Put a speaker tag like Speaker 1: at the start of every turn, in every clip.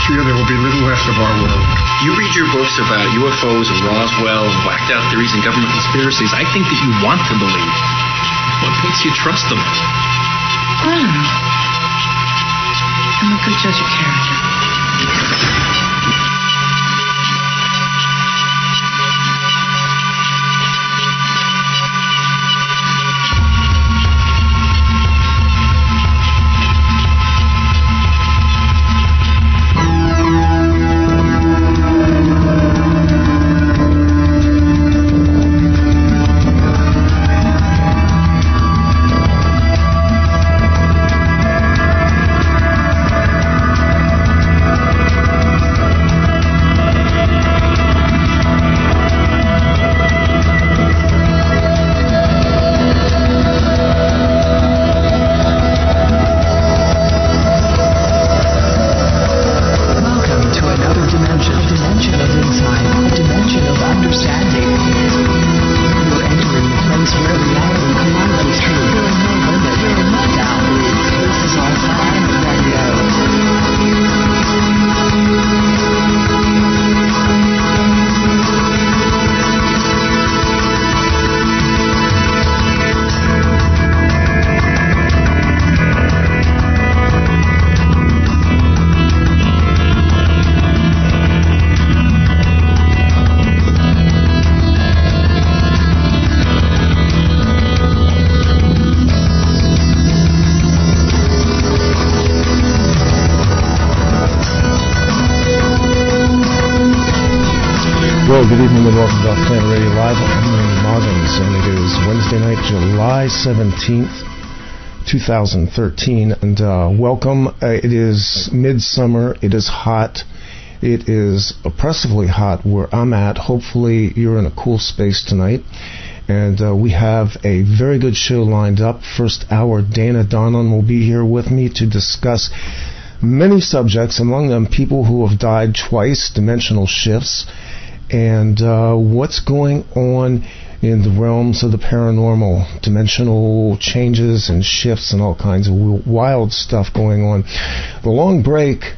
Speaker 1: fear there will be little left of our world.
Speaker 2: You read your books about UFOs and Roswell and whacked out theories and government conspiracies. I think that you want to believe. What makes you trust them?
Speaker 3: I don't know. I'm a good judge of character.
Speaker 4: Well, good evening and welcome to OffPlanet Radio Live. I'm Maugans, and it is Wednesday night, July 17th, 2013. And welcome. It is midsummer. It is hot. It is oppressively hot where I'm at. Hopefully you're in a cool space tonight. And we have a very good show lined up. First hour, Dana Donlon will be here with me to discuss many subjects, among them people who have died twice, dimensional shifts, and what's going on in the realms of the paranormal, dimensional changes and shifts and all kinds of wild stuff going on. The long break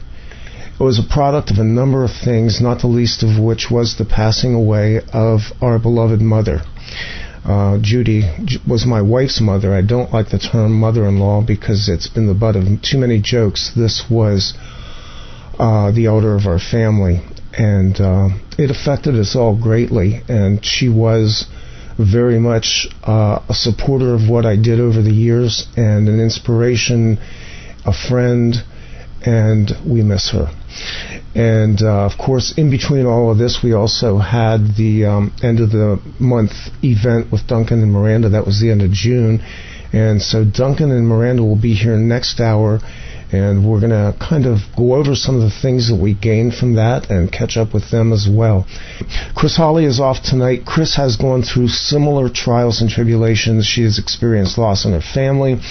Speaker 4: was a product of a number of things, not the least of which was the passing away of our beloved mother. Judy was my wife's mother. I don't like the term mother-in-law because it's been the butt of too many jokes. This was the elder of our family. And it affected us all greatly, and she was very much a supporter of what I did over the years, and an inspiration, a friend, and we miss her. And of course, in between all of this, we also had the end of the month event with Duncan and Miranda. That was the end of June, and so Duncan and Miranda will be here next hour. And we're going to kind of go over some of the things that we gained from that and catch up with them as well. Chris Hawley is off tonight. Chris has gone through similar trials and tribulations. She has experienced loss in her family,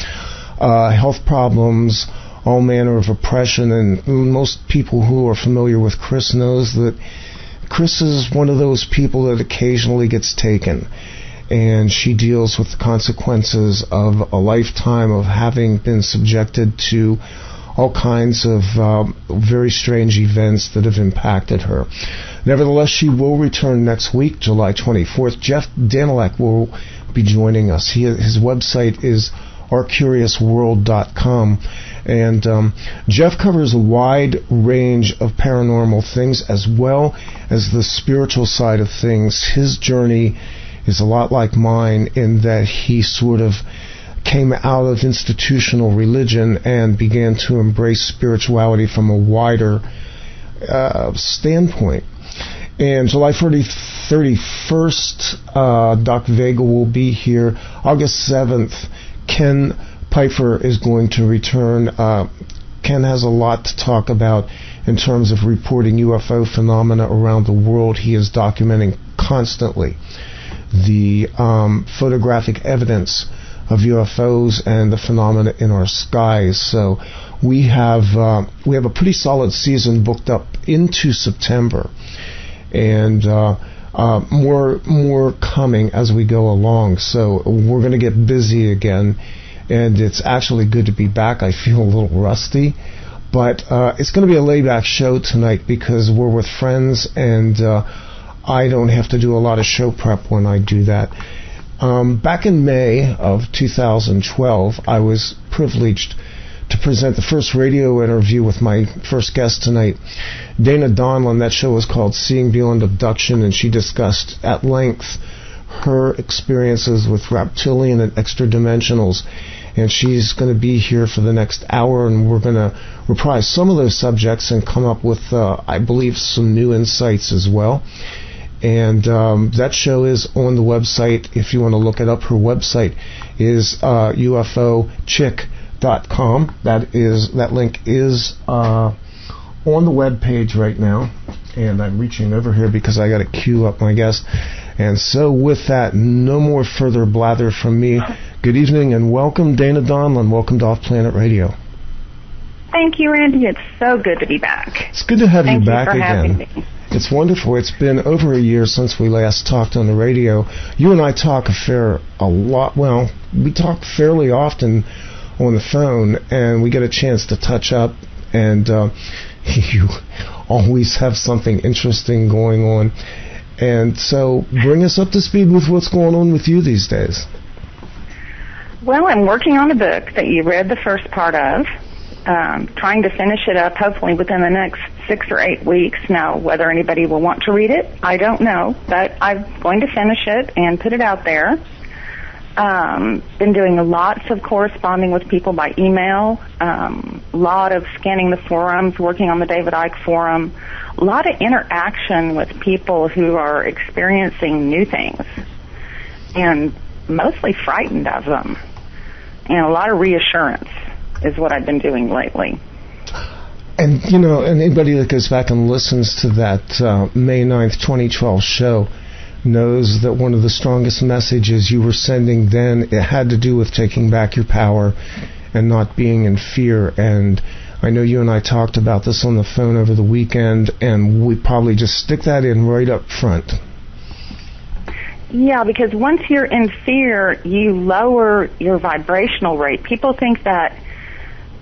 Speaker 4: health problems, all manner of oppression. And most people who are familiar with Chris knows that Chris is one of those people that occasionally gets taken. And she deals with the consequences of a lifetime of having been subjected to all kinds of very strange events that have impacted her. Nevertheless, she will return next week, July 24th. Jeff Danilek will be joining us. His website is ourcuriousworld.com. And Jeff covers a wide range of paranormal things as well as the spiritual side of things. His journey is a lot like mine in that he sort of came out of institutional religion and began to embrace spirituality from a wider standpoint. And July 31st, Doc Vega will be here. August 7th, Ken Pfeiffer is going to return. Ken has a lot to talk about in terms of reporting UFO phenomena around the world. He is documenting constantly the photographic evidence of UFOs and the phenomena in our skies. So we have a pretty solid season booked up into September, and more coming as we go along. So we're going to get busy again, and it's actually good to be back. I feel a little rusty, But it's going to be a laid-back show tonight because we're with friends, and I don't have to do a lot of show prep when I do that. Back in May of 2012, I was privileged to present the first radio interview with my first guest tonight, Dana Donlon. That show was called Seeing Beyond Abduction, and she discussed at length her experiences with reptilian and extra-dimensionals. And she's going to be here for the next hour, and we're going to reprise some of those subjects and come up with, I believe, some new insights as well. And that show is on the website. If you want to look it up, her website is ufochick.com. That link is on the web page right now. And I'm reaching over here because I got to queue up my guest. And so with that, no more further blather from me. Good evening and welcome, Dana Donlon. Welcome to OffPlanet Radio.
Speaker 5: Thank you, Randy. It's so good to be back.
Speaker 4: It's good to have you back
Speaker 5: again.
Speaker 4: Having me. It's wonderful. It's been over a year since we last talked on the radio. You and I talk a lot. Well, we talk fairly often on the phone, and we get a chance to touch up, and you always have something interesting going on. And so bring us up to speed with what's going on with you these days.
Speaker 5: Well, I'm working on a book that you read the first part of, trying to finish it up hopefully within the next 6 or 8 weeks. Now, whether anybody will want to read it, I don't know, but I'm going to finish it and put it out there. Been doing lots of corresponding with people by email, lot of scanning the forums, working on the David Icke forum, a lot of interaction with people who are experiencing new things and mostly frightened of them, and a lot of reassurance is what I've been doing lately.
Speaker 4: And, you know, anybody that goes back and listens to that May 9th, 2012 show knows that one of the strongest messages you were sending then, it had to do with taking back your power and not being in fear. And I know you and I talked about this on the phone over the weekend, and we probably just stick that in right up front.
Speaker 5: Yeah, because once you're in fear, you lower your vibrational rate. People think that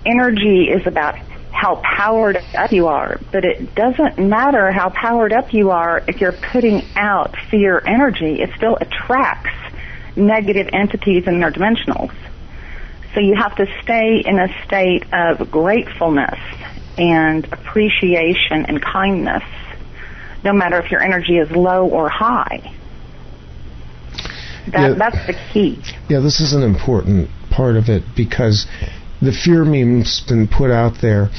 Speaker 5: energy is about how powered up you are, but it doesn't matter how powered up you are if you're putting out fear energy. It still attracts negative entities and interdimensionals. So you have to stay in a state of gratefulness and appreciation and kindness, no matter if your energy is low or high. That's the key.
Speaker 4: Yeah, this is an important part of it because the fear meme's been put out there.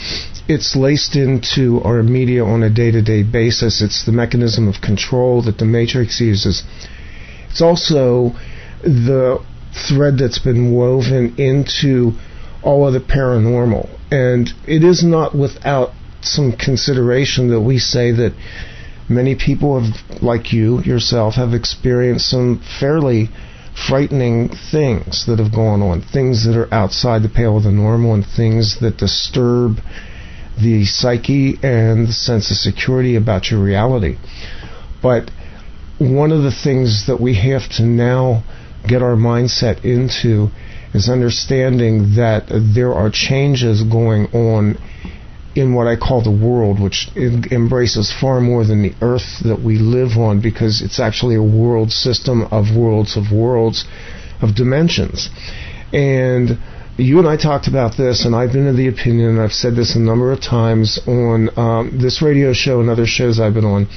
Speaker 4: It's laced into our media on a day-to-day basis. It's the mechanism of control that the Matrix uses. It's also the thread that's been woven into all of the paranormal. And it is not without some consideration that we say that many people have, like you yourself, have experienced some fairly frightening things that have gone on, things that are outside the pale of the normal and things that disturb the psyche and the sense of security about your reality. But one of the things that we have to now get our mindset into is understanding that there are changes going on in what I call the world, which embraces far more than the earth that we live on, because it's actually a world system of worlds of dimensions. And you and I talked about this, and I've been of the opinion, and I've said this a number of times on this radio show and other shows I've been on,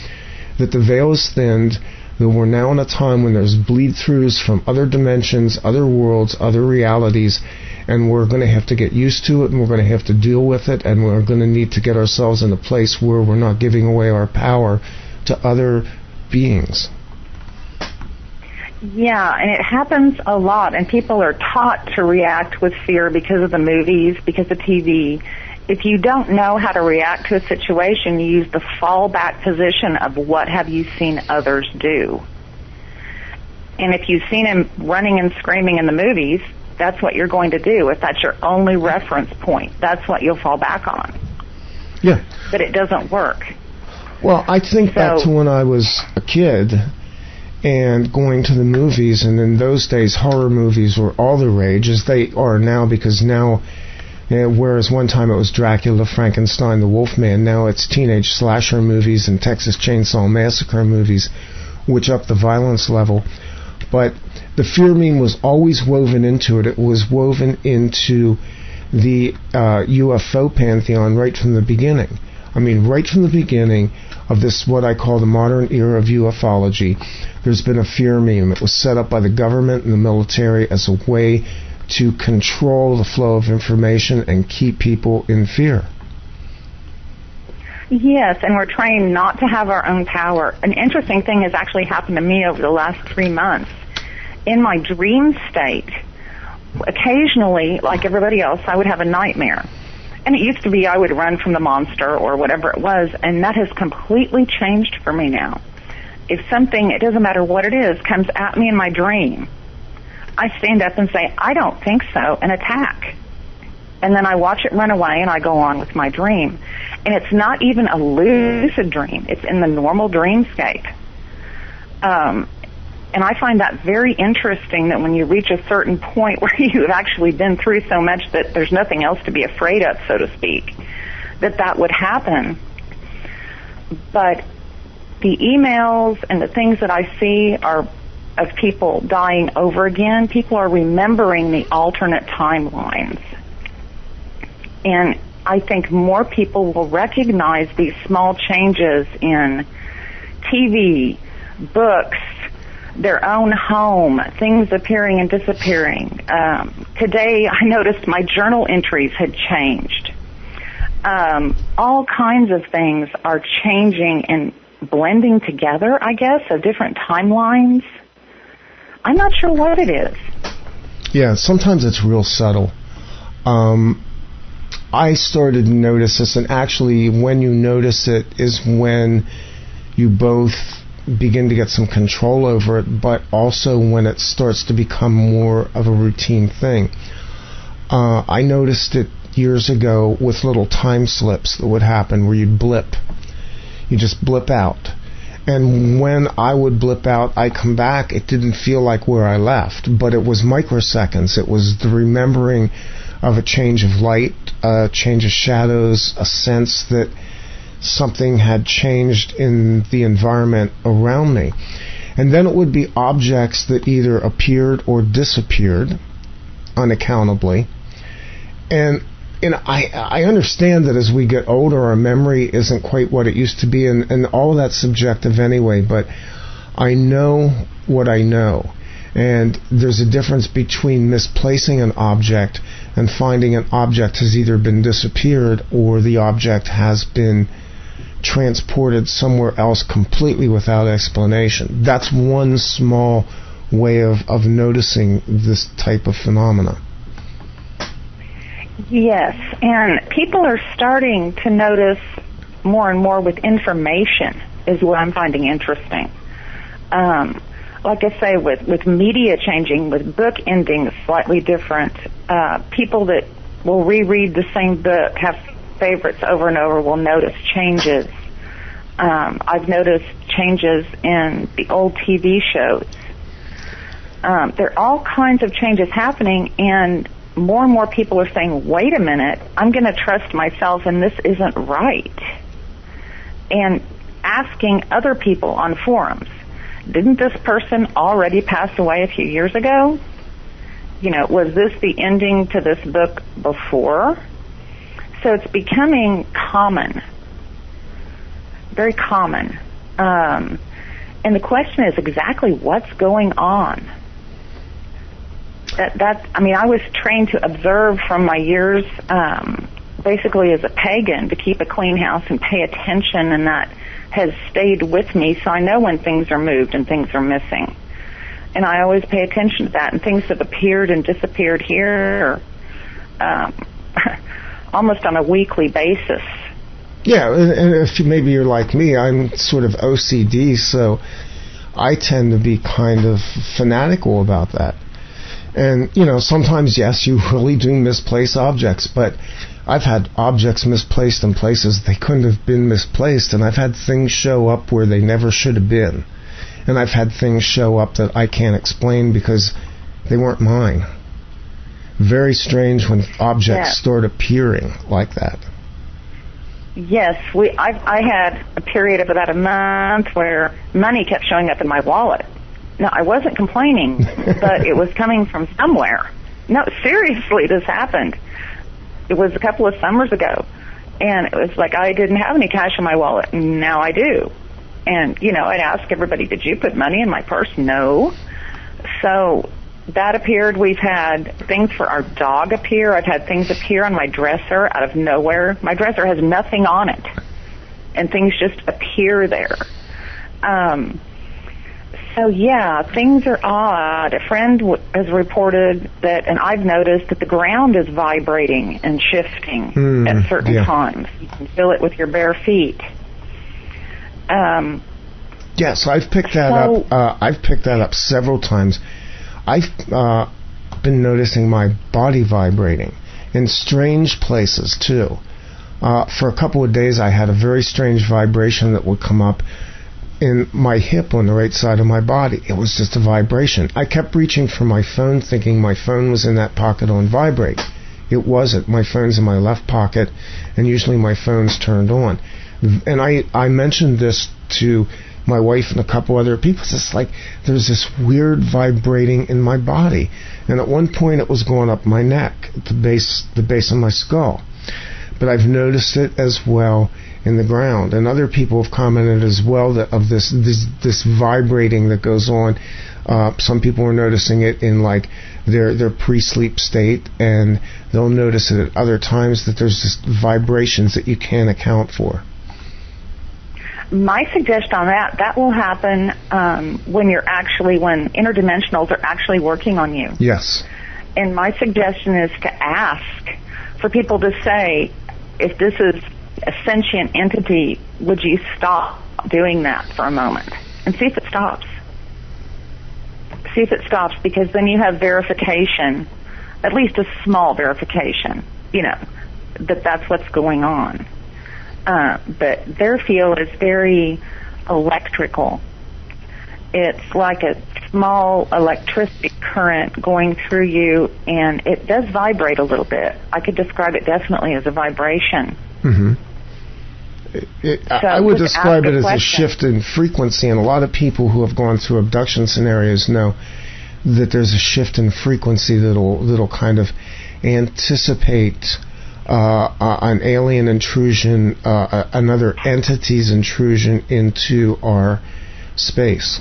Speaker 4: that the veil is thinned, that we're now in a time when there's bleed-throughs from other dimensions, other worlds, other realities, and we're going to have to get used to it, and we're going to have to deal with it, and we're going to need to get ourselves in a place where we're not giving away our power to other beings.
Speaker 5: Yeah, and it happens a lot, and people are taught to react with fear because of the movies, because of TV. If you don't know how to react to a situation, you use the fallback position of what have you seen others do. And if you've seen him running and screaming in the movies, that's what you're going to do. If that's your only reference point, that's what you'll fall back on.
Speaker 4: Yeah.
Speaker 5: But it doesn't work.
Speaker 4: Well, I think back to when I was a kid and going to the movies, and in those days horror movies were all the rage, as they are now, because now Whereas one time it was Dracula, Frankenstein, the Wolfman. Now it's teenage slasher movies and Texas Chainsaw Massacre movies, which up the violence level. But the fear meme was always woven into it. It was woven into the UFO pantheon right from the beginning. I mean, right from the beginning of this, what I call the modern era of ufology, there's been a fear meme. It was set up by the government and the military as a way to control the flow of information and keep people in fear.
Speaker 5: Yes, and we're trained not to have our own power. An interesting thing has actually happened to me over the last 3 months. In my dream state, occasionally, like everybody else, I would have a nightmare. And it used to be I would run from the monster or whatever it was, and that has completely changed for me now. If something, it doesn't matter what it is, comes at me in my dream, I stand up and say, I don't think so, and attack. And then I watch it run away and I go on with my dream. And it's not even a lucid dream. It's in the normal dreamscape. And I find that very interesting, that when you reach a certain point where you've actually been through so much that there's nothing else to be afraid of, so to speak, that would happen. But the emails and the things that I see are of people dying over again. People are remembering the alternate timelines. And I think more people will recognize these small changes in TV, books, their own home, things appearing and disappearing. Today I noticed my journal entries had changed. All kinds of things are changing and blending together, I guess, of different timelines. I'm not sure what it is.
Speaker 4: Yeah, sometimes it's real subtle. I started to notice this, and actually when you notice it is when you both begin to get some control over it, but also when it starts to become more of a routine thing. I noticed it years ago with little time slips that would happen where you'd blip. You just blip out. And when I would blip out, I come back, it didn't feel like where I left, but it was microseconds. It was the remembering of a change of light, a change of shadows, a sense that something had changed in the environment around me. And then it would be objects that either appeared or disappeared unaccountably. And I understand that as we get older, our memory isn't quite what it used to be, and all of that's subjective anyway, but I know what I know. And there's a difference between misplacing an object and finding an object has either been disappeared or the object has been transported somewhere else completely without explanation. That's one small way of noticing this type of phenomena.
Speaker 5: Yes, and people are starting to notice more and more with information is what I'm finding interesting. Like I say, with media changing, with book endings slightly different, people that will reread the same book, have favorites over and over, will notice changes. I've noticed changes in the old TV shows. There are all kinds of changes happening, and more people are saying, wait a minute, I'm going to trust myself and this isn't right. And asking other people on forums, didn't this person already pass away a few years ago? You know, was this the ending to this book before? So it's becoming common, very common. And the question is exactly what's going on. I was trained to observe from my years, basically as a pagan, to keep a clean house and pay attention, and that has stayed with me, so I know when things are moved and things are missing. And I always pay attention to that, and things have appeared and disappeared here, almost on a weekly basis.
Speaker 4: Yeah, and if maybe you're like me, I'm sort of OCD, so I tend to be kind of fanatical about that. And, you know, sometimes, yes, you really do misplace objects, but I've had objects misplaced in places they couldn't have been misplaced, and I've had things show up where they never should have been. And I've had things show up that I can't explain because they weren't mine. very strange when objects start appearing like that.
Speaker 5: Yes, I had a period of about a month where money kept showing up in my wallet. Now, I wasn't complaining, but it was coming from somewhere. No, seriously, this happened. It was a couple of summers ago, and it was like I didn't have any cash in my wallet, and now I do. And, I'd ask everybody, did you put money in my purse? No. So that appeared. We've had things for our dog appear. I've had things appear on my dresser out of nowhere. My dresser has nothing on it, and things just appear there. So, yeah, things are odd. A friend has reported that, and I've noticed that the ground is vibrating and shifting at certain times. You can feel it with your bare feet.
Speaker 4: Yes, I've picked that up. I've picked that up several times. I've been noticing my body vibrating in strange places, too. For a couple of days, I had a very strange vibration that would come up in my hip on the right side of my body. It was just a vibration. I kept reaching for my phone, thinking my phone was in that pocket on vibrate. It wasn't. My phone's in my left pocket, and usually my phone's turned on. And I mentioned this to my wife and a couple other people. It's just like there's this weird vibrating in my body. And at one point it was going up my neck, the base of my skull. But I've noticed it as well in the ground. And other people have commented as well that of this vibrating that goes on. Some people are noticing it in like their pre-sleep state, and they'll notice it at other times that there's just vibrations that you can't account for.
Speaker 5: My suggestion on that will happen when interdimensionals are actually working on you.
Speaker 4: Yes.
Speaker 5: And my suggestion is to ask for people to say, if this is a sentient entity, would you stop doing that for a moment and see if it stops? See if it stops, because then you have verification, at least a small verification, that that's what's going on. But their field is very electrical. It's like a small electricity current going through you, and it does vibrate a little bit. I could describe it definitely as a vibration.
Speaker 4: Mm-hmm. I would describe it as a shift in frequency, and a lot of people who have gone through abduction scenarios know that there's a shift in frequency that'll kind of anticipate an alien intrusion, another entity's intrusion into our space.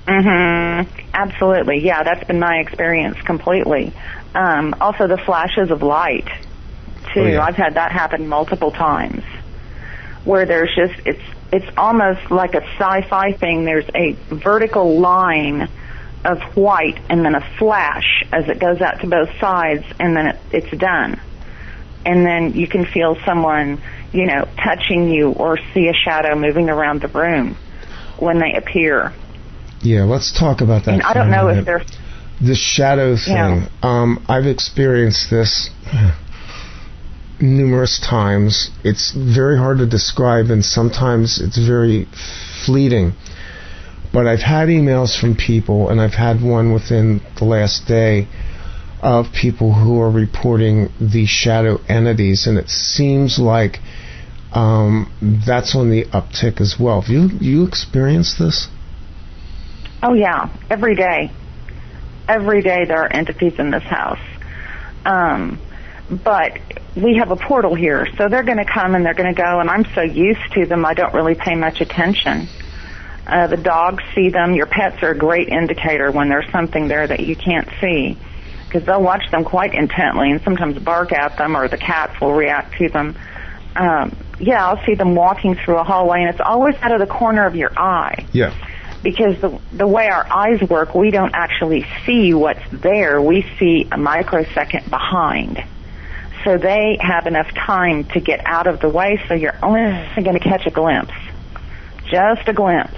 Speaker 5: Absolutely. Yeah, that's been my experience completely. Also, the flashes of light, too. Oh, yeah. I've had that happen multiple times, where there's just, it's almost like a sci-fi thing. There's a vertical line of white and then a flash as it goes out to both sides, and then it's done. And then you can feel someone, touching you, or see a shadow moving around the room when they appear.
Speaker 4: Yeah, let's talk about that.
Speaker 5: And I don't know if they're...
Speaker 4: The shadow thing. Yeah. I've experienced this numerous times. It's very hard to describe, and sometimes it's very fleeting. But I've had emails from people, and I've had one within the last day, of people who are reporting the shadow entities, and it seems like that's on the uptick as well. Have you experienced this?
Speaker 5: Oh, yeah. Every day. Every day there are entities in this house. But we have a portal here, so they're going to come and they're going to go, and I'm so used to them I don't really pay much attention. The dogs see them. Your pets are a great indicator when there's something there that you can't see, because they'll watch them quite intently and sometimes bark at them, or the cats will react to them. I'll see them walking through a hallway, and it's always out of the corner of your eye.
Speaker 4: Yeah.
Speaker 5: Because the way our eyes work, we don't actually see what's there. We see a microsecond behind. So they have enough time to get out of the way, so you're only going to catch a glimpse. Just a glimpse.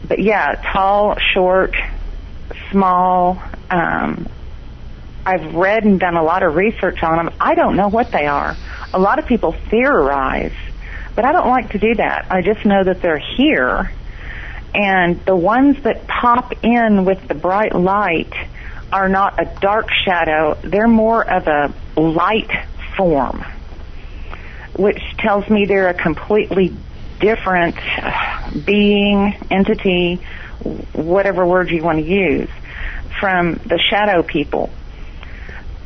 Speaker 5: But yeah, tall, short, small. I've read and done a lot of research on them. I don't know what they are. A lot of people theorize, but I don't like to do that. I just know that they're here, and the ones that pop in with the bright light are not a dark shadow. They're more of a light form, which tells me they're a completely different being, entity, whatever word you want to use, from the shadow people.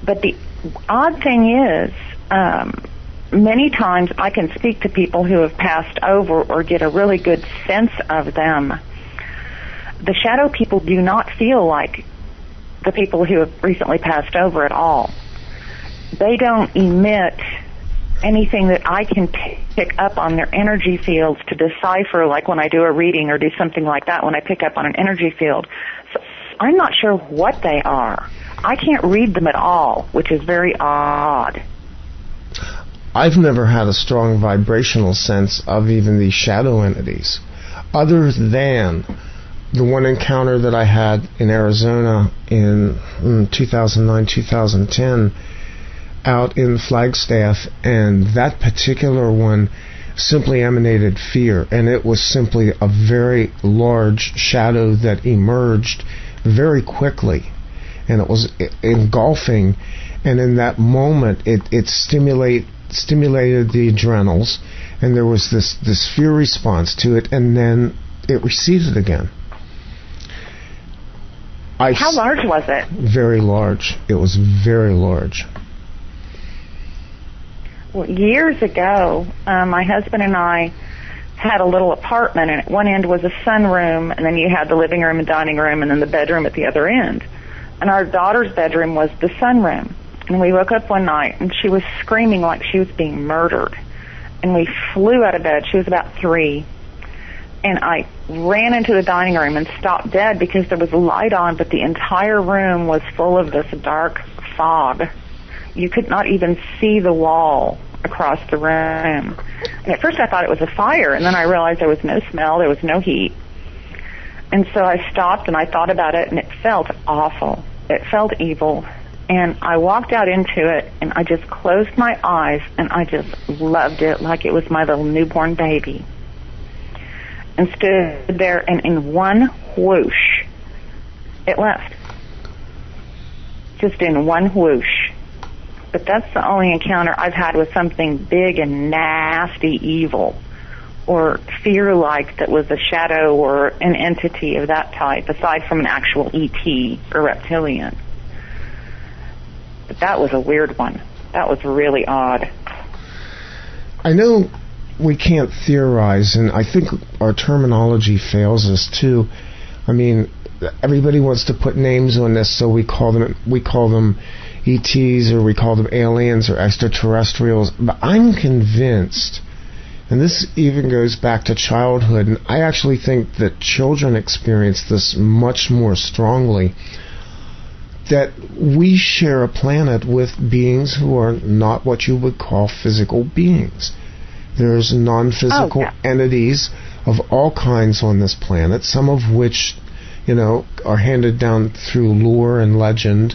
Speaker 5: But the odd thing is, many times I can speak to people who have passed over or get a really good sense of them. The shadow people do not feel like the people who have recently passed over at all. They don't emit anything that I can pick up on their energy fields to decipher, like when I do a reading or do something like that, when I pick up on an energy field. So I'm not sure what they are. I can't read them at all, which is very odd.
Speaker 4: I've never had a strong vibrational sense of even these shadow entities, other than the one encounter that I had in Arizona in 2009, 2010, out in Flagstaff, and that particular one simply emanated fear, and it was simply a very large shadow that emerged very quickly, and it was engulfing, and in that moment it stimulated the adrenals, and there was this fear response to it, and then it receded again.
Speaker 5: How large was it?
Speaker 4: Very large. It was very large.
Speaker 5: Well, years ago, my husband and I had a little apartment, and at one end was a sunroom, and then you had the living room and dining room, and then the bedroom at the other end. And our daughter's bedroom was the sunroom. And we woke up one night, and she was screaming like she was being murdered. And we flew out of bed. She was about 3. And I ran into the dining room and stopped dead because there was a light on, but the entire room was full of this dark fog. You could not even see the wall across the room. And at first I thought it was a fire, and then I realized there was no smell, there was no heat. And so I stopped and I thought about it, and it felt awful. It felt evil. And I walked out into it, and I just closed my eyes, and I just loved it like it was my little newborn baby. And stood there, and in one whoosh, it left. Just in one whoosh. But that's the only encounter I've had with something big and nasty evil, or fear-like, that was a shadow or an entity of that type, aside from an actual ET or reptilian. But that was a weird one. That was really odd.
Speaker 4: I know we can't theorize, and I think our terminology fails us too. I mean, everybody wants to put names on this, so we call them ETs, or we call them aliens or extraterrestrials. But I'm convinced, and this even goes back to childhood, and I actually think that children experience this much more strongly, that we share a planet with beings who are not what you would call physical beings. There's non-physical entities of all kinds on this planet, some of which, are handed down through lore and legend,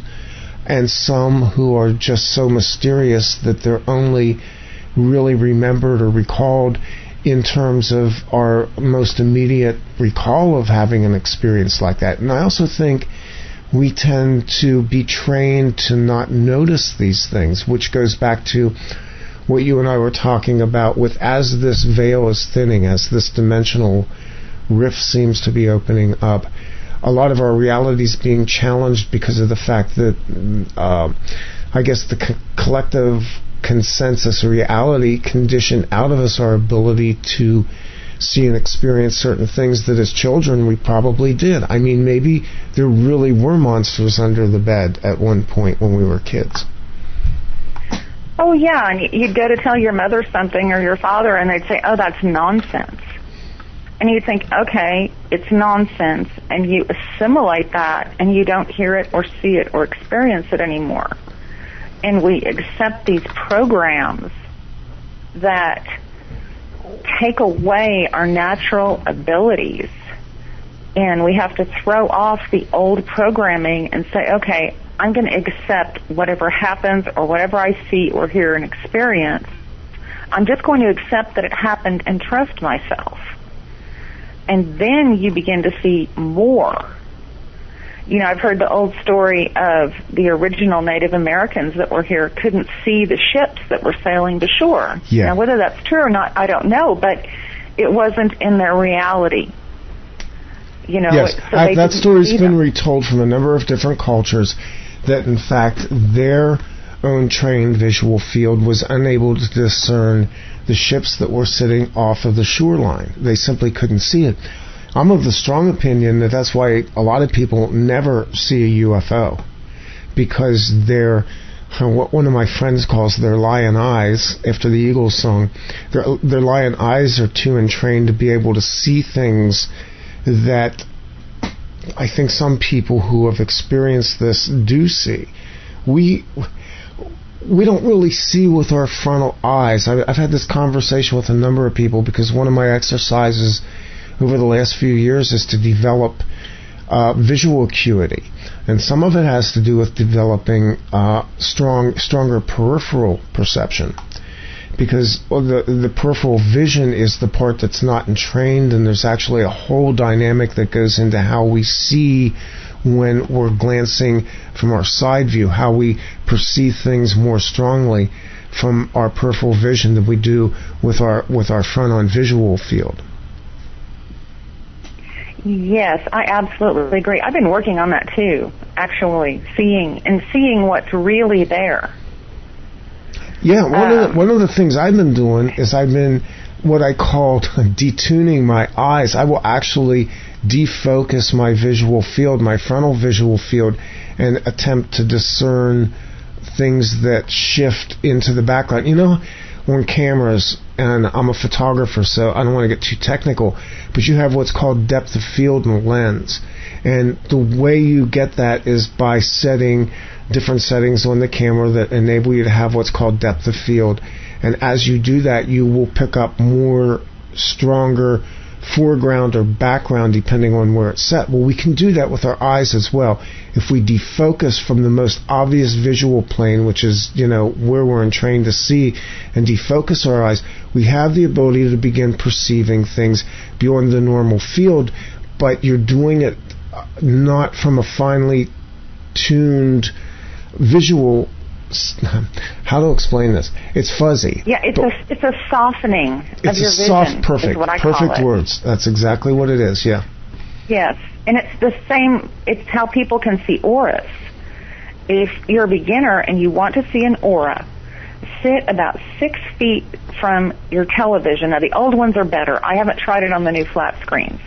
Speaker 4: and some who are just so mysterious that they're only really remembered or recalled in terms of our most immediate recall of having an experience like that. And I also think we tend to be trained to not notice these things, which goes back to what you and I were talking about with, as this veil is thinning, as this dimensional rift seems to be opening up, a lot of our reality is being challenged because of the fact that I guess the collective consensus or reality conditioned out of us our ability to see and experience certain things that as children we probably did. I mean, maybe there really were monsters under the bed at one point when we were kids.
Speaker 5: Oh, yeah, and you'd go to tell your mother something or your father, and they'd say, oh, that's nonsense. And you think, okay, it's nonsense, and you assimilate that, and you don't hear it or see it or experience it anymore. And we accept these programs that take away our natural abilities, and we have to throw off the old programming and say, okay, I'm going to accept whatever happens or whatever I see or hear and experience. I'm just going to accept that it happened and trust myself. And then you begin to see more. I've heard the old story of the original Native Americans that were here couldn't see the ships that were sailing to shore.
Speaker 4: Yeah.
Speaker 5: Now, whether that's true or not, I don't know, but it wasn't in their reality.
Speaker 4: Yes,
Speaker 5: so they
Speaker 4: that
Speaker 5: didn't
Speaker 4: story's
Speaker 5: see
Speaker 4: been
Speaker 5: them.
Speaker 4: retold from a number of different cultures that, in fact, their own trained visual field was unable to discern the ships that were sitting off of the shoreline. They simply couldn't see it. I'm of the strong opinion that that's why a lot of people never see a UFO, because they're what one of my friends calls their lion eyes, after the Eagles song. Their lion eyes are too entrained to be able to see things that I think some people who have experienced this do see. We don't really see with our frontal eyes. I've had this conversation with a number of people because one of my exercises over the last few years is to develop visual acuity. And some of it has to do with developing stronger peripheral perception. Because the peripheral vision is the part that's not entrained, and there's actually a whole dynamic that goes into how we see when we're glancing from our side view, how we perceive things more strongly from our peripheral vision than we do with our front-on visual field.
Speaker 5: Yes, I absolutely agree. I've been working on that too, actually, seeing what's really there.
Speaker 4: Yeah, one of the things I've been doing is I've been what I call detuning my eyes. I will actually defocus my visual field, my frontal visual field, and attempt to discern things that shift into the background. On cameras, and I'm a photographer, so I don't want to get too technical, but you have what's called depth of field in the lens. And the way you get that is by setting different settings on the camera that enable you to have what's called depth of field. And as you do that, you will pick up more stronger foreground or background depending on where it's set. Well, we can do that with our eyes as well. If we defocus from the most obvious visual plane, which is, where we're trained to see, and defocus our eyes, we have the ability to begin perceiving things beyond the normal field, but you're doing it not from a finely tuned visual. How to explain this? It's fuzzy.
Speaker 5: Yeah, it's a softening of your vision.
Speaker 4: It's a soft, perfect words. That's exactly what it is. Yeah.
Speaker 5: Yes, and it's the same. It's how people can see auras. If you're a beginner and you want to see an aura, sit about 6 feet from your television. Now, the old ones are better. I haven't tried it on the new flat screens.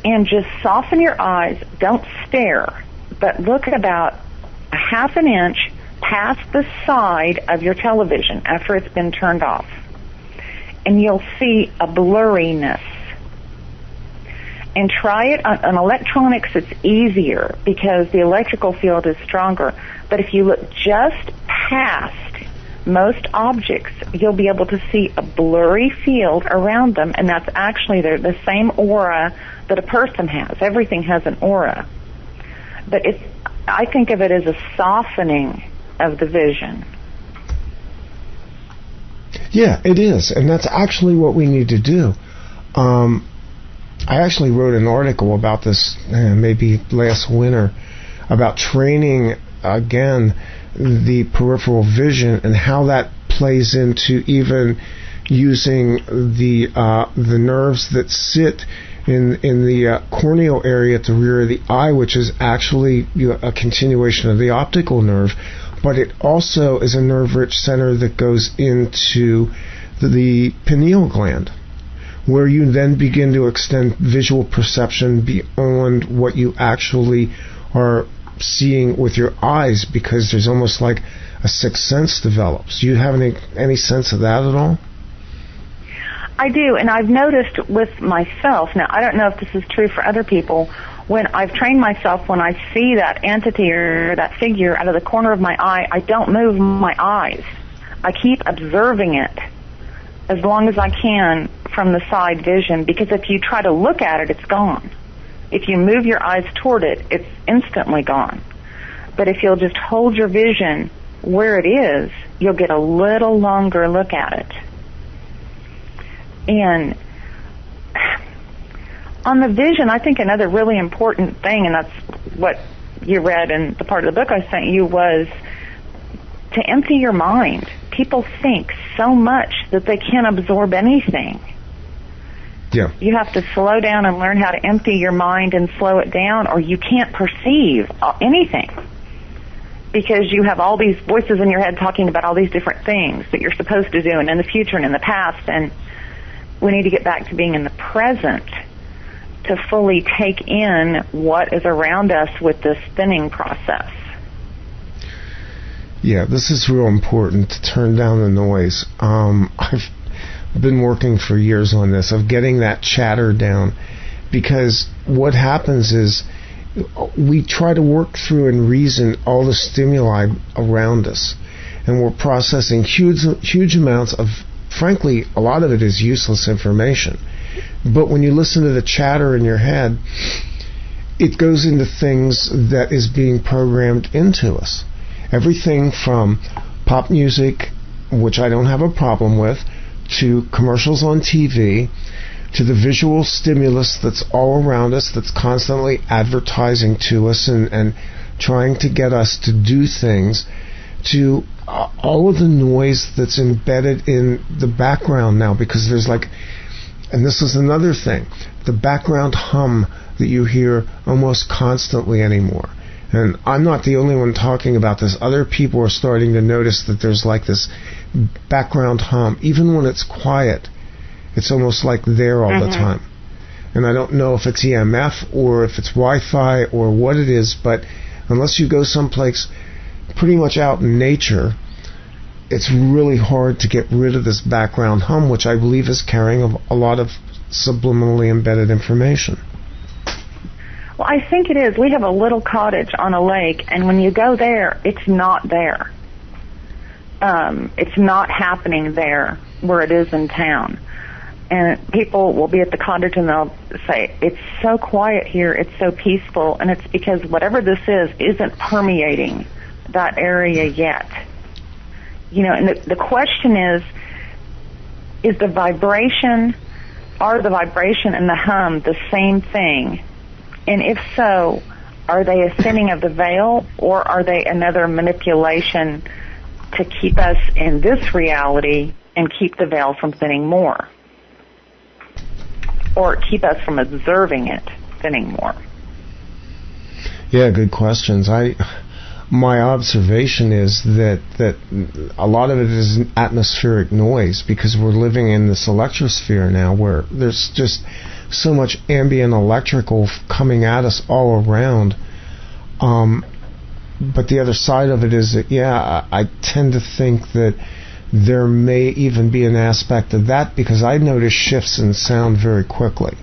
Speaker 5: And just soften your eyes. Don't stare, but look about a half an inch past the side of your television after it's been turned off. And you'll see a blurriness. And try it on electronics. It's easier because the electrical field is stronger. But if you look just past most objects, you'll be able to see a blurry field around them, and that's actually the same aura that a person has. Everything has an aura. But I think of it as a softening of the vision.
Speaker 4: Yeah, it is, and that's actually what we need to do. I actually wrote an article about this maybe last winter about training, again, the peripheral vision and how that plays into even using the nerves that sit in the corneal area at the rear of the eye, which is actually a continuation of the optical nerve, but it also is a nerve-rich center that goes into the pineal gland, where you then begin to extend visual perception beyond what you actually are seeing with your eyes, because there's almost like a sixth sense develops. Do you have any sense of that at all?
Speaker 5: I do, and I've noticed with myself, now I don't know if this is true for other people, when I've trained myself, when I see that entity or that figure out of the corner of my eye, I don't move my eyes. I keep observing it as long as I can from the side vision, because if you try to look at it, it's gone. If you move your eyes toward it, it's instantly gone. But if you'll just hold your vision where it is, you'll get a little longer look at it. And on the vision, I think another really important thing, and that's what you read in the part of the book I sent you, was to empty your mind. People think so much that they can't absorb anything.
Speaker 4: Yeah.
Speaker 5: You have to slow down and learn how to empty your mind and slow it down, or you can't perceive anything, because you have all these voices in your head talking about all these different things that you're supposed to do, and in the future and in the past. And we need to get back to being in the present to fully take in what is around us with this thinning process.
Speaker 4: Yeah, this is real important, to turn down the noise. I've been working for years on this, of getting that chatter down, because what happens is we try to work through and reason all the stimuli around us, and we're processing huge amounts of, frankly, a lot of it is useless information. But when you listen to the chatter in your head, it goes into things that is being programmed into us. Everything from pop music, which I don't have a problem with, to commercials on TV, to the visual stimulus that's all around us, that's constantly advertising to us and trying to get us to do things, to all of the noise that's embedded in the background now, because there's like, and this is another thing, the background hum that you hear almost constantly anymore. And I'm not the only one talking about this. Other people are starting to notice that there's like this background hum. Even when it's quiet, it's almost like there all the time. And I don't know if it's EMF or if it's Wi-Fi or what it is, but unless you go someplace pretty much out in nature, it's really hard to get rid of this background hum, which I believe is carrying a lot of subliminally embedded information.
Speaker 5: Well, I think it is. We have a little cottage on a lake, and when you go there, it's not there. It's not happening there where it is in town. And people will be at the cottage and they'll say, it's so quiet here, it's so peaceful, and it's because whatever this is isn't permeating that area yet. You know, and the question is the vibration, are the vibration and the hum the same thing? And if so, are they a thinning of the veil, or are they another manipulation to keep us in this reality and keep the veil from thinning more? Or keep us from observing it thinning more?
Speaker 4: Yeah, good questions. My observation is that a lot of it is atmospheric noise, because we're living in this electrosphere now where there's just so much ambient electrical coming at us all around. But the other side of it is that, yeah, I tend to think that there may even be an aspect of that, because I notice shifts in sound very quickly.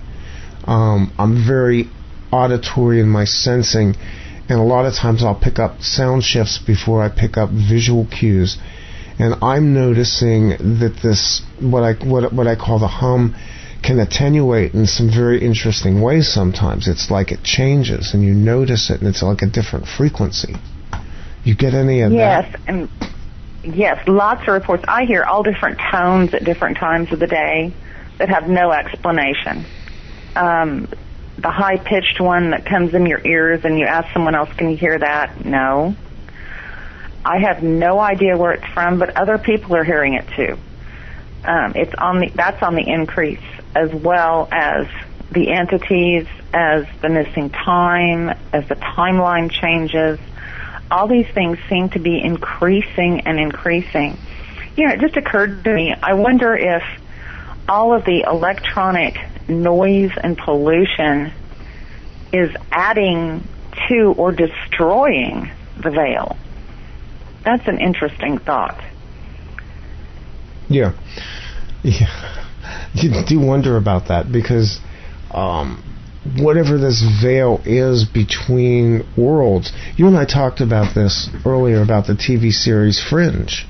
Speaker 4: I'm very auditory in my sensing, and a lot of times I'll pick up sound shifts before I pick up visual cues. And I'm noticing that this, what I call the hum, can attenuate in some very interesting ways sometimes. It's like it changes, and you notice it, and it's like a different frequency. You get any of that?
Speaker 5: Yes, and yes, lots of reports. I hear all different tones at different times of the day that have no explanation. The high-pitched one that comes in your ears and you ask someone else, can you hear that? No. I have no idea where it's from, but other people are hearing it too. That's on the increase, as well as the entities, as the missing time, as the timeline changes. All these things seem to be increasing and increasing. You know, it just occurred to me, I wonder if all of the electronic noise and pollution is adding to or destroying the veil. That's an interesting thought.
Speaker 4: Yeah. You do wonder about that, because whatever this veil is between worlds, you and I talked about this earlier about the TV series Fringe.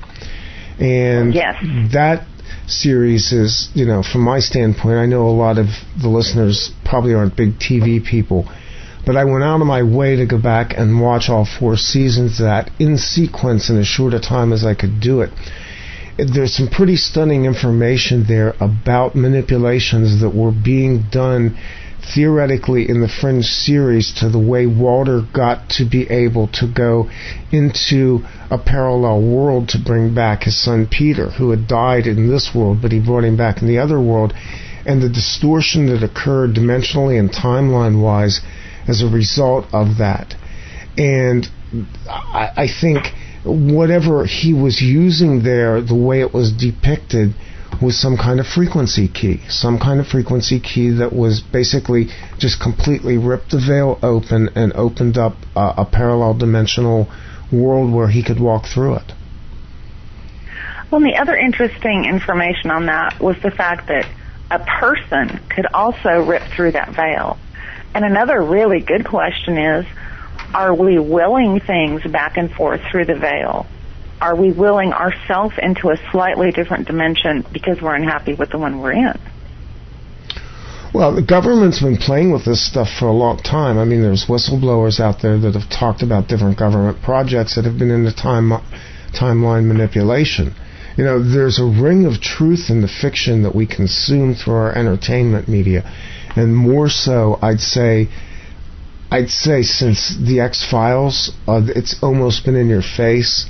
Speaker 4: And
Speaker 5: yes,
Speaker 4: that series is, you know, from my standpoint, I know a lot of the listeners probably aren't big TV people, but I went out of my way to go back and watch all 4 seasons of that in sequence in as short a time as I could do it. There's some pretty stunning information there about manipulations that were being done theoretically in the Fringe series to the way Walter got to be able to go into a parallel world to bring back his son Peter, who had died in this world, but he brought him back in the other world, and the distortion that occurred dimensionally and timeline-wise as a result of that. And I think whatever he was using there, the way it was depicted, was some kind of frequency key that was basically just completely ripped the veil open and opened up a parallel dimensional world where he could walk through it.
Speaker 5: Well, the other interesting information on that was the fact that a person could also rip through that veil. And another really good question is, are we willing things back and forth through the veil? Are we willing ourselves into a slightly different dimension because we're unhappy with the one we're in?
Speaker 4: Well, the government's been playing with this stuff for a long time. I mean, there's whistleblowers out there that have talked about different government projects that have been into timeline manipulation. You know, there's a ring of truth in the fiction that we consume through our entertainment media. And more so, I'd say since the X-Files, it's almost been in your face,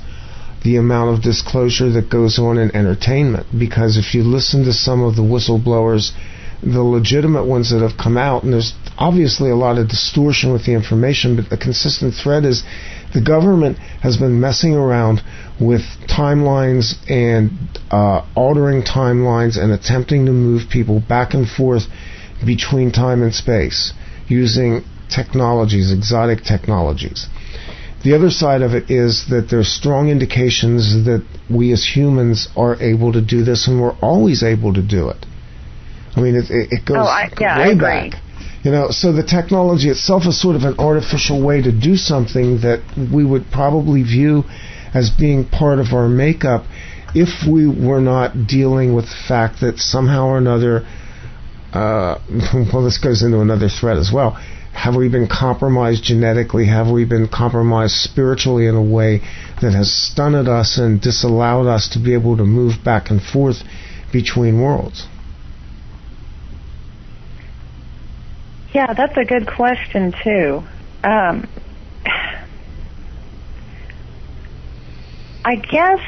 Speaker 4: the amount of disclosure that goes on in entertainment. Because if you listen to some of the whistleblowers, the legitimate ones that have come out, and there's obviously a lot of distortion with the information, but the consistent thread is the government has been messing around with timelines and altering timelines and attempting to move people back and forth between time and space using technologies, exotic technologies. The other side of it is that there's strong indications that we as humans are able to do this, and we're always able to do it. I mean, it goes way back. You know, so the technology itself is sort of an artificial way to do something that we would probably view as being part of our makeup if we were not dealing with the fact that somehow or another, well, this goes into another thread as well. Have we been compromised genetically? Have we been compromised spiritually in a way that has stunted us and disallowed us to be able to move back and forth between worlds?
Speaker 5: Yeah, that's a good question, too. I guess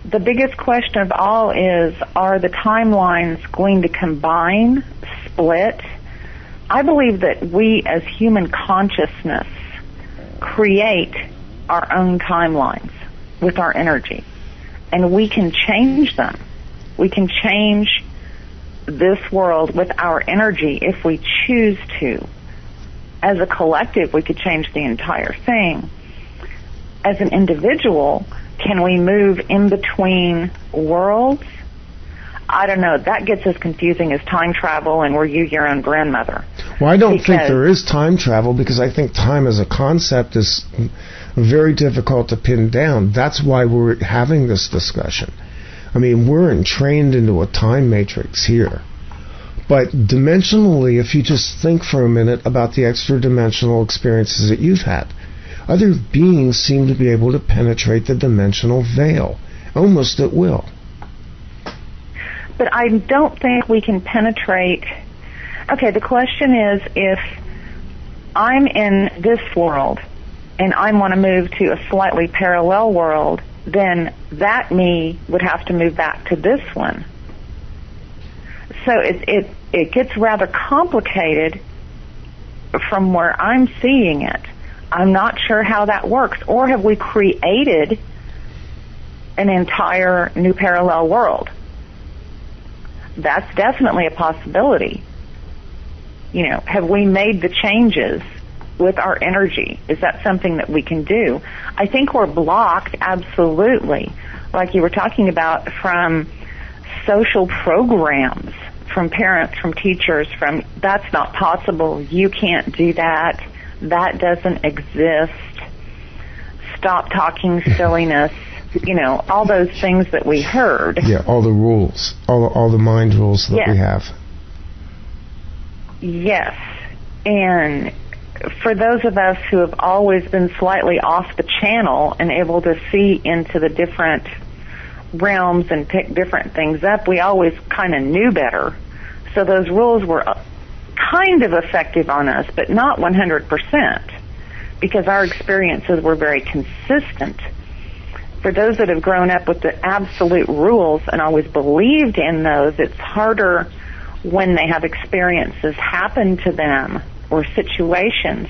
Speaker 5: the biggest question of all is, are the timelines going to combine, split? I believe that we as human consciousness create our own timelines with our energy, and we can change them. We can change this world with our energy if we choose to. As a collective, we could change the entire thing. As an individual, can we move in between worlds? I don't know. That gets as confusing as time travel and were you your own grandmother.
Speaker 4: Well, I don't think there is time travel, because I think time as a concept is very difficult to pin down. That's why we're having this discussion. I mean, we're entrained into a time matrix here. But dimensionally, if you just think for a minute about the extra-dimensional experiences that you've had, other beings seem to be able to penetrate the dimensional veil, almost at will.
Speaker 5: But I don't think we can penetrate. Okay, the question is, if I'm in this world and I want to move to a slightly parallel world, then that me would have to move back to this one. So it gets rather complicated from where I'm seeing it. I'm not sure how that works. Or have we created an entire new parallel world? That's definitely a possibility. You know, have we made the changes with our energy? Is that something that we can do? I think we're blocked, absolutely, like you were talking about, from social programs, from parents, from teachers, from that's not possible, you can't do that, that doesn't exist, stop talking silliness, you know, all those things that we heard.
Speaker 4: Yeah, all the rules, all the mind rules that we have.
Speaker 5: Yes, and for those of us who have always been slightly off the channel and able to see into the different realms and pick different things up, we always kind of knew better. So those rules were kind of effective on us, but not 100%, because our experiences were very consistent. For those that have grown up with the absolute rules and always believed in those, it's harder when they have experiences happen to them or situations,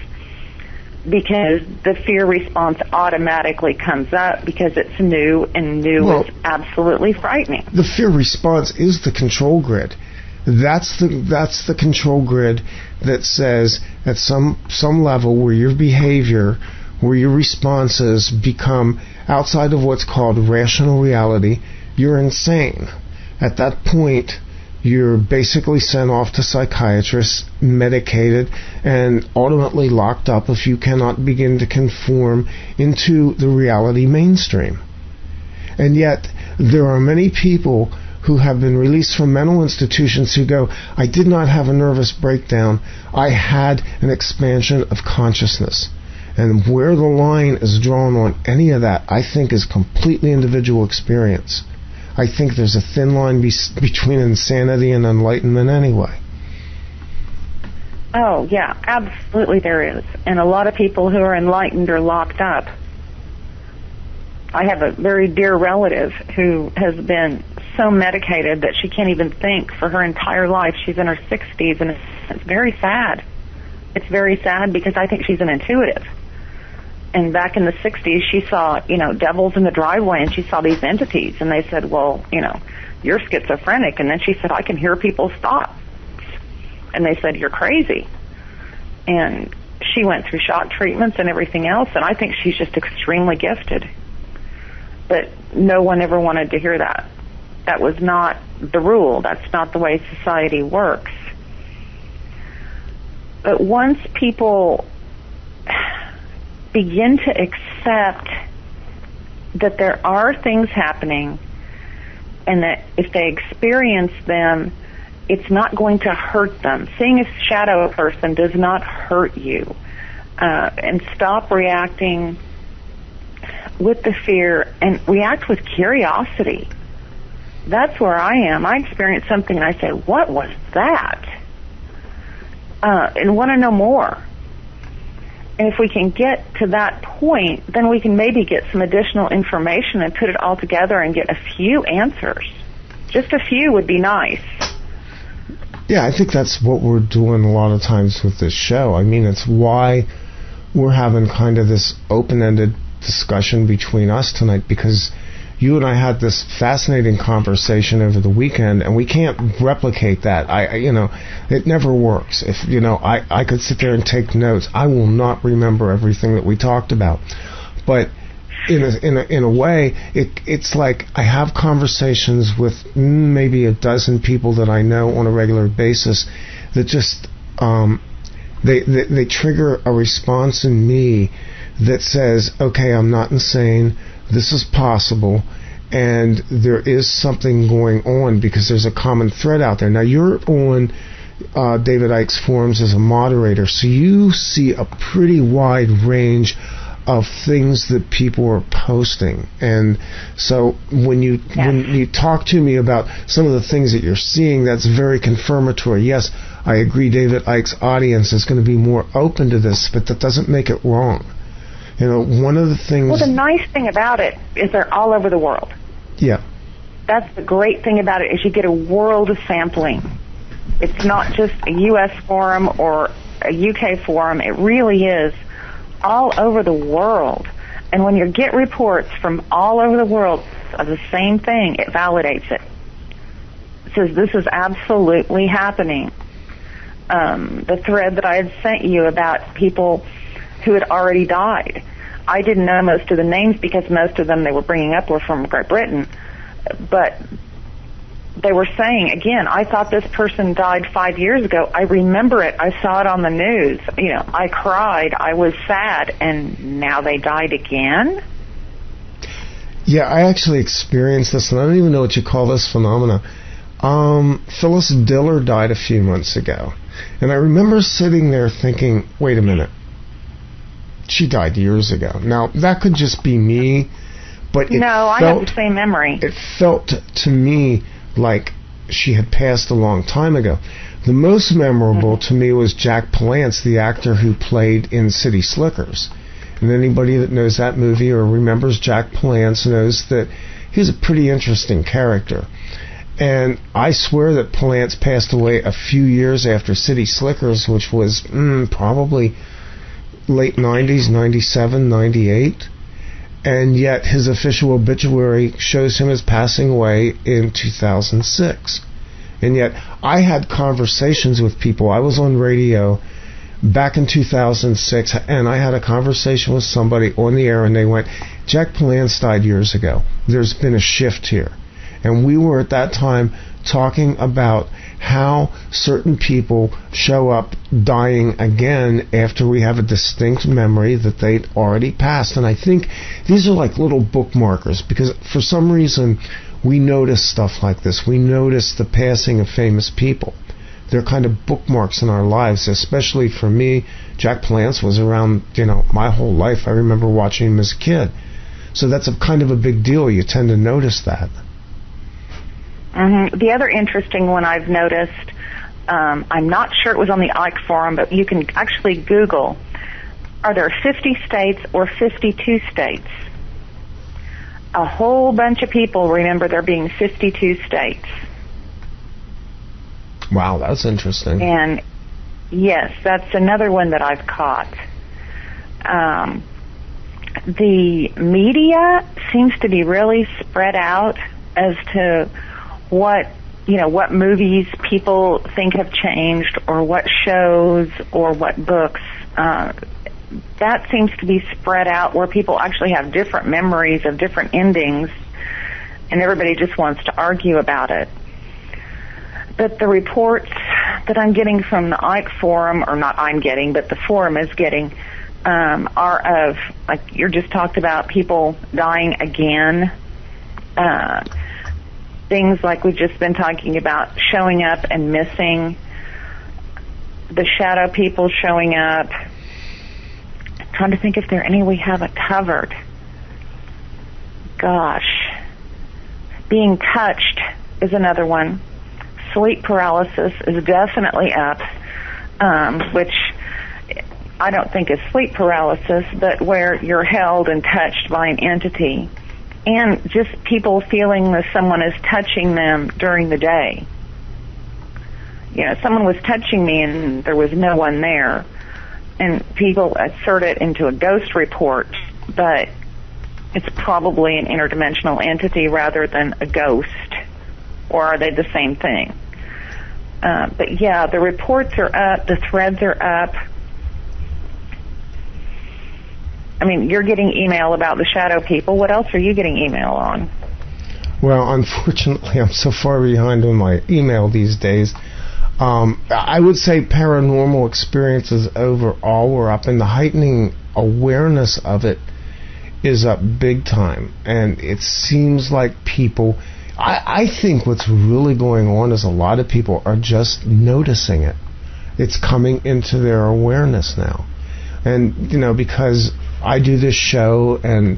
Speaker 5: because the fear response automatically comes up because it's new, and new is absolutely frightening.
Speaker 4: The fear response is the control grid. That's the control grid that says at some level where your behavior, where your responses become outside of what's called rational reality, you're insane. At that point, you're basically sent off to psychiatrists, medicated, and ultimately locked up if you cannot begin to conform into the reality mainstream. And yet, there are many people who have been released from mental institutions who go, I did not have a nervous breakdown, I had an expansion of consciousness. And where the line is drawn on any of that, I think, is completely individual experience. I think there's a thin line between insanity and enlightenment anyway.
Speaker 5: Oh, yeah, absolutely there is. And a lot of people who are enlightened are locked up. I have a very dear relative who has been so medicated that she can't even think for her entire life. She's in her 60s, and it's very sad. It's very sad because I think she's an intuitive. And back in the 60s, she saw, devils in the driveway, and she saw these entities. And they said, well, you're schizophrenic. And then she said, I can hear people's thoughts. And they said, you're crazy. And she went through shock treatments and everything else, and I think she's just extremely gifted. But no one ever wanted to hear that. That was not the rule. That's not the way society works. But once people begin to accept that there are things happening, and that if they experience them, it's not going to hurt them. Seeing a shadow person does not hurt you. And stop reacting with the fear and react with curiosity. That's where I am. I experience something and I say, what was that? And want to know more. And if we can get to that point, then we can maybe get some additional information and put it all together and get a few answers. Just a few would be nice.
Speaker 4: Yeah, I think that's what we're doing a lot of times with this show. I mean, it's why we're having kind of this open-ended discussion between us tonight, because you and I had this fascinating conversation over the weekend, and we can't replicate that. It never works. If I could sit there and take notes, I will not remember everything that we talked about. But in a way, it's like I have conversations with maybe a dozen people that I know on a regular basis that just they trigger a response in me that says, okay, I'm not insane, this is possible, and there is something going on because there's a common thread out there. Now, you're on David Icke's forums as a moderator, so you see a pretty wide range of things that people are posting. And so when you talk to me about some of the things that you're seeing, that's very confirmatory. Yes, I agree, David Icke's audience is going to be more open to this, but that doesn't make it wrong. One of the things...
Speaker 5: Well, the nice thing about it is they're all over the world.
Speaker 4: Yeah.
Speaker 5: That's the great thing about it, is you get a world of sampling. It's not just a U.S. forum or a UK forum. It really is all over the world. And when you get reports from all over the world of the same thing, it validates it. It says this is absolutely happening. The thread that I had sent you about people who had already died, I didn't know most of the names because most of them they were bringing up were from Great Britain. But they were saying, again, I thought this person died 5 years ago. I remember it. I saw it on the news. I cried. I was sad. And now they died again?
Speaker 4: Yeah, I actually experienced this, and I don't even know what you call this phenomena. Phyllis Diller died a few months ago. And I remember sitting there thinking, wait a minute. She died years ago. Now, that could just be me, but I
Speaker 5: have the same memory.
Speaker 4: It felt to me like she had passed a long time ago. The most memorable to me was Jack Palance, the actor who played in City Slickers. And anybody that knows that movie or remembers Jack Palance knows that he's a pretty interesting character. And I swear that Palance passed away a few years after City Slickers, which was probably late 90s, 97, 98. And yet his official obituary shows him as passing away in 2006. And yet I had conversations with people. I was on radio back in 2006, and I had a conversation with somebody on the air, and they went, Jack Palance died years ago. There's been a shift here. And we were at that time talking about how certain people show up dying again after we have a distinct memory that they'd already passed. And I think these are like little bookmarkers, because for some reason we notice stuff like this. We notice the passing of famous people. They're kind of bookmarks in our lives, especially for me. Jack Palance was around, my whole life. I remember watching him as a kid. So that's a kind of a big deal. You tend to notice that.
Speaker 5: The other interesting one I've noticed, I'm not sure it was on the Ike Forum, but you can actually Google, are there 50 states or 52 states? A whole bunch of people remember there being 52 states.
Speaker 4: Wow, that's interesting.
Speaker 5: And yes, that's another one that I've caught. The media seems to be really spread out as to what movies people think have changed, or what shows, or what books. That seems to be spread out, where people actually have different memories of different endings, and everybody just wants to argue about it. But the reports that I'm getting from the Ike Forum, or not I'm getting, but the forum is getting, are of, like you just talked about, people dying again. Things like we've just been talking about, showing up and missing, the shadow people showing up. I'm trying to think if there are any we haven't covered. Gosh. Being touched is another one. Sleep paralysis is definitely up, which I don't think is sleep paralysis, but where you're held and touched by an entity. And just people feeling that someone is touching them during the day. Someone was touching me and there was no one there. And people assert it into a ghost report, but it's probably an interdimensional entity rather than a ghost. Or are they the same thing? But yeah, the reports are up, the threads are up. I mean, you're getting email about the shadow people. What else are you getting email on?
Speaker 4: Well, unfortunately, I'm so far behind on my email these days. I would say paranormal experiences overall were up, and the heightening awareness of it is up big time. And it seems like people... I think what's really going on is a lot of people are just noticing it. It's coming into their awareness now. And, because I do this show and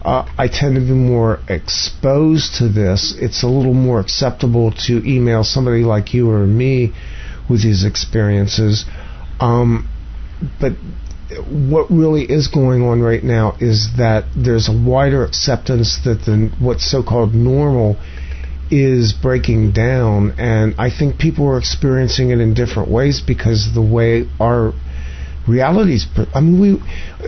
Speaker 4: I tend to be more exposed to this, it's a little more acceptable to email somebody like you or me with these experiences. But what really is going on right now is that there's a wider acceptance that what's so-called normal is breaking down, and I think people are experiencing it in different ways because the way our realities...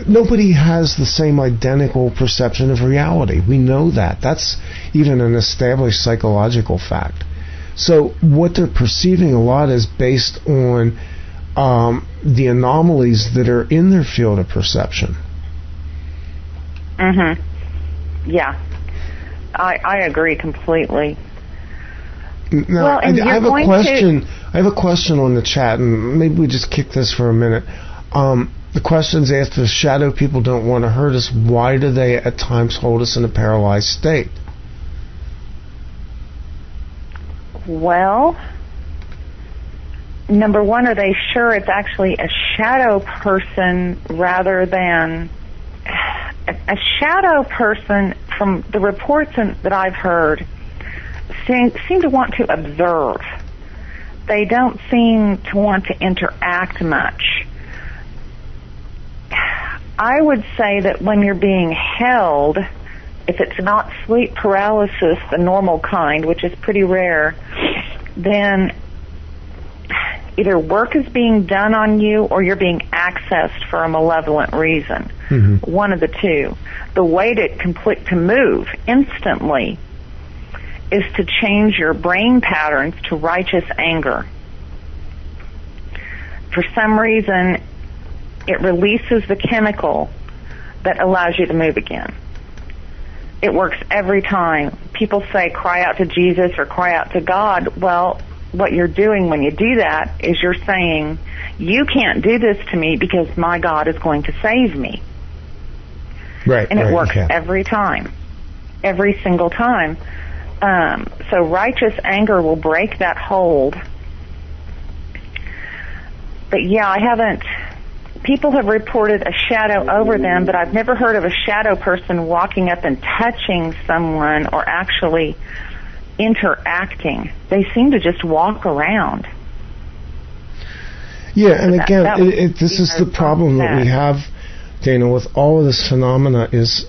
Speaker 4: nobody has the same identical perception of reality. We know that. That's even an established psychological fact. So what they're perceiving a lot is based on the anomalies that are in their field of perception.
Speaker 5: Yeah. I agree completely.
Speaker 4: Now,
Speaker 5: well, and
Speaker 4: I have a question. I have a question on the chat, and maybe we just kick this for a minute. The question's asked: if shadow people don't want to hurt us, why do they at times hold us in a paralyzed state?
Speaker 5: Well, number one, are they sure it's actually a shadow person rather than a shadow person? From the reports that I've heard, seem to want to observe. They don't seem to want to interact much. I would say that when you're being held, if it's not sleep paralysis, the normal kind, which is pretty rare, then either work is being done on you or you're being accessed for a malevolent reason. Mm-hmm. One of the two. The way to move instantly is to change your brain patterns to righteous anger. For some reason, it releases the chemical that allows you to move again. It works every time. People say, cry out to Jesus or cry out to God. Well, what you're doing when you do that is you're saying, you can't do this to me because my God is going to save me.
Speaker 4: Right.
Speaker 5: And it works every time. Every single time. So righteous anger will break that hold. But yeah, people have reported a shadow over them, but I've never heard of a shadow person walking up and touching someone or actually interacting. They seem to just walk around.
Speaker 4: Yeah, and again, this is the problem that we have, Dana, with all of this phenomena is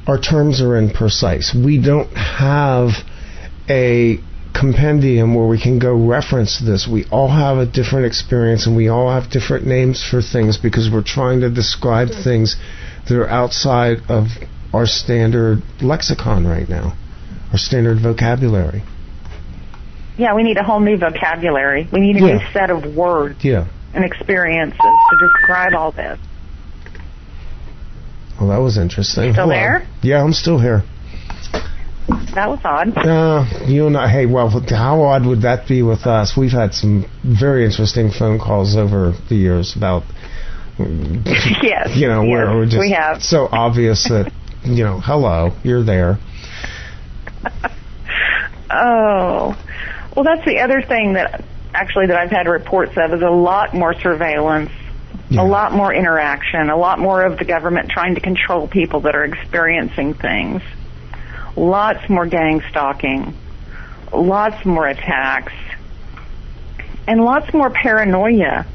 Speaker 4: our terms are imprecise. We don't have a compendium where we can go reference this. We all have a different experience and we all have different names for things because we're trying to describe things that are outside of our standard lexicon right now, our standard vocabulary.
Speaker 5: Yeah, we need a whole new vocabulary. We need a new set of words and experiences to describe all this.
Speaker 4: Well, that was interesting.
Speaker 5: Still there?
Speaker 4: Yeah, I'm still here.
Speaker 5: That was odd.
Speaker 4: You and I, hey, well, how odd would that be with us? We've had some very interesting phone calls over the years about,
Speaker 5: yes,
Speaker 4: where we're just
Speaker 5: we have.
Speaker 4: So obvious that, hello, you're there.
Speaker 5: Oh. Well, that's the other thing that I've had reports of is a lot more surveillance, a lot more interaction, a lot more of the government trying to control people that are experiencing things. Lots more gang stalking, lots more attacks, and lots more paranoia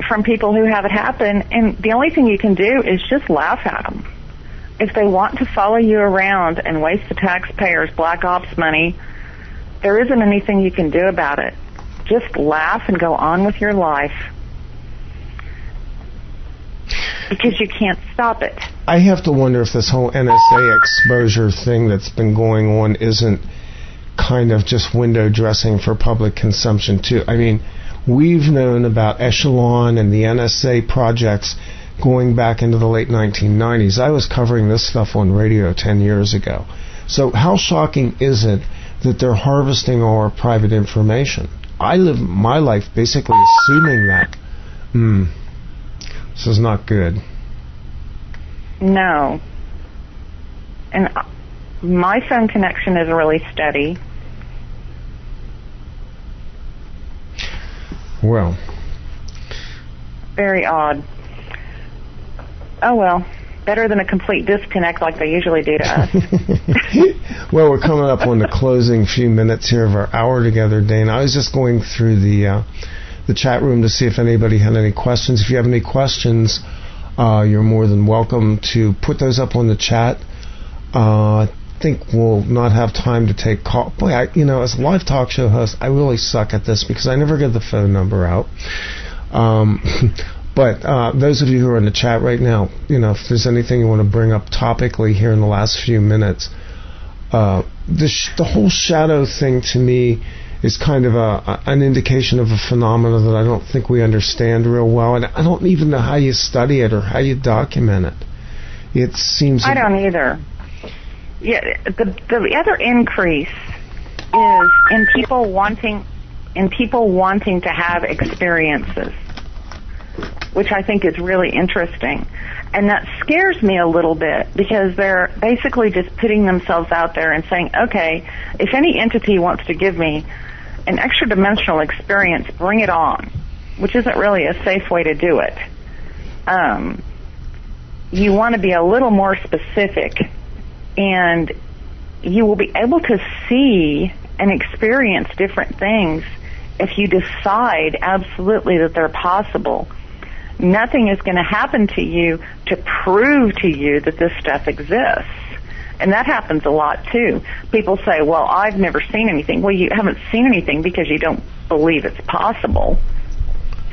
Speaker 5: from people who have it happen. And the only thing you can do is just laugh at them. If they want to follow you around and waste the taxpayers' black ops money, there isn't anything you can do about it. Just laugh and go on with your life. Because you can't stop it.
Speaker 4: I have to wonder if this whole NSA exposure thing that's been going on isn't kind of just window dressing for public consumption too. I mean, we've known about Echelon and the NSA projects going back into the late 1990s. I was covering this stuff on radio 10 years ago. So how shocking is it that they're harvesting all our private information? I live my life basically assuming that. This is not good.
Speaker 5: No. And my phone connection is really steady.
Speaker 4: Well.
Speaker 5: Very odd. Oh, well. Better than a complete disconnect like they usually do to us.
Speaker 4: Well, we're coming up on the closing few minutes here of our hour together, Dana. I was just going through the chat room to see if anybody had any questions. If you have any questions, you're more than welcome to put those up on the chat. I think we'll not have time to take call. Boy, as a live talk show host, I really suck at this because I never get the phone number out. But those of you who are in the chat right now, if there's anything you want to bring up topically here in the last few minutes, the whole shadow thing to me is kind of an indication of a phenomenon that I don't think we understand real well, and I don't even know how you study it or how you document it. It seems
Speaker 5: I don't either. Yeah, the other increase is in people wanting to have experiences, which I think is really interesting. And that scares me a little bit because they're basically just putting themselves out there and saying, okay, if any entity wants to give me an extra dimensional experience, bring it on, which isn't really a safe way to do it. You want to be a little more specific, and you will be able to see and experience different things if you decide absolutely that they're possible. Nothing is going to happen to you to prove to you that this stuff exists. And that happens a lot, too. People say, well, I've never seen anything. Well, you haven't seen anything because you don't believe it's possible.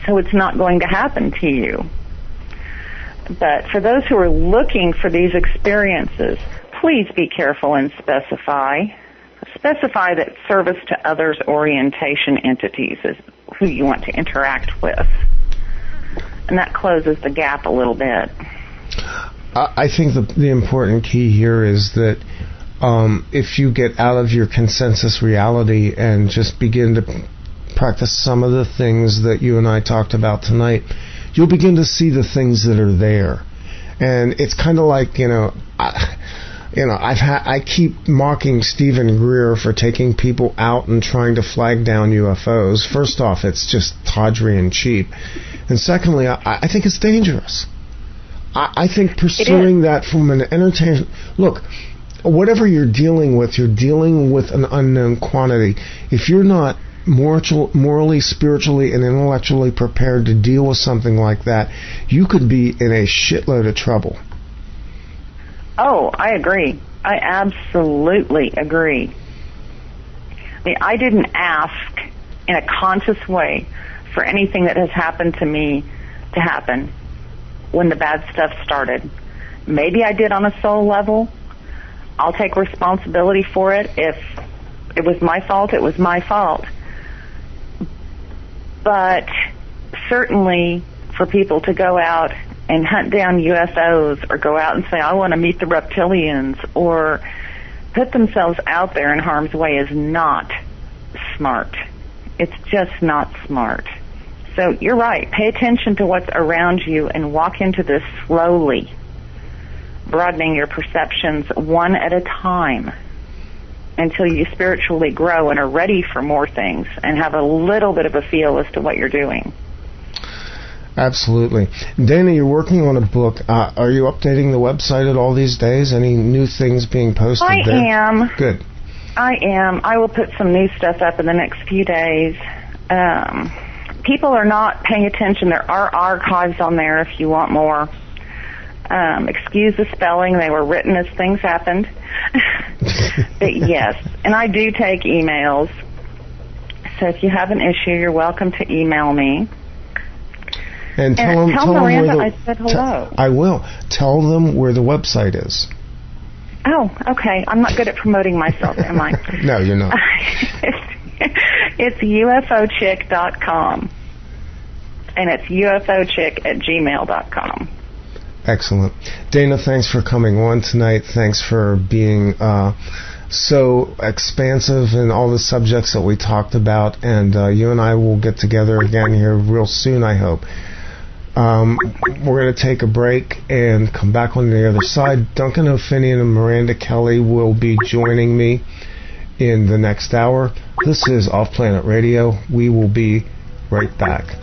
Speaker 5: So it's not going to happen to you. But for those who are looking for these experiences, please be careful and specify. Specify that service to others orientation entities is who you want to interact with. And that closes the gap a little bit.
Speaker 4: I think the important key here is that if you get out of your consensus reality and just begin to practice some of the things that you and I talked about tonight, you'll begin to see the things that are there. And it's kind of like, I keep mocking Stephen Greer for taking people out and trying to flag down UFOs. First off, it's just tawdry and cheap. And secondly, I think it's dangerous. I think pursuing that from an entertainment... Look, whatever you're dealing with an unknown quantity. If you're not morally, spiritually, and intellectually prepared to deal with something like that, you could be in a shitload of trouble.
Speaker 5: Oh, I agree. I absolutely agree. I mean, I didn't ask in a conscious way for anything that has happened to me to happen when the bad stuff started. Maybe I did on a soul level. I'll take responsibility for it. If it was my fault, it was my fault. But certainly for people to go out and hunt down UFOs or go out and say, I want to meet the reptilians, or put themselves out there in harm's way is not smart. It's just not smart. So you're right. Pay attention to what's around you and walk into this slowly, broadening your perceptions one at a time until you spiritually grow and are ready for more things and have a little bit of a feel as to what you're doing.
Speaker 4: Absolutely. Dana, you're working on a book. Are you updating the website at all these days? Any new things being posted there?
Speaker 5: I am.
Speaker 4: Good.
Speaker 5: I am. I will put some new stuff up in the next few days. People are not paying attention. There are archives on there if you want more. Excuse the spelling. They were written as things happened. But yes, and I do take emails. So if you have an issue, you're welcome to email me.
Speaker 4: And tell
Speaker 5: Miranda
Speaker 4: them
Speaker 5: I said hello.
Speaker 4: I will. Tell them where the website is.
Speaker 5: Oh, okay. I'm not good at promoting myself, am I?
Speaker 4: No, you're not.
Speaker 5: It's ufochick.com. And it's ufochick@gmail.com.
Speaker 4: Excellent. Dana, thanks for coming on tonight. Thanks for being so expansive in all the subjects that we talked about. And you and I will get together again here real soon, I hope. We're going to take a break and come back on the other side. Duncan O'Finian and Miranda Kelly will be joining me in the next hour. This is OffPlanet Radio. We will be right back.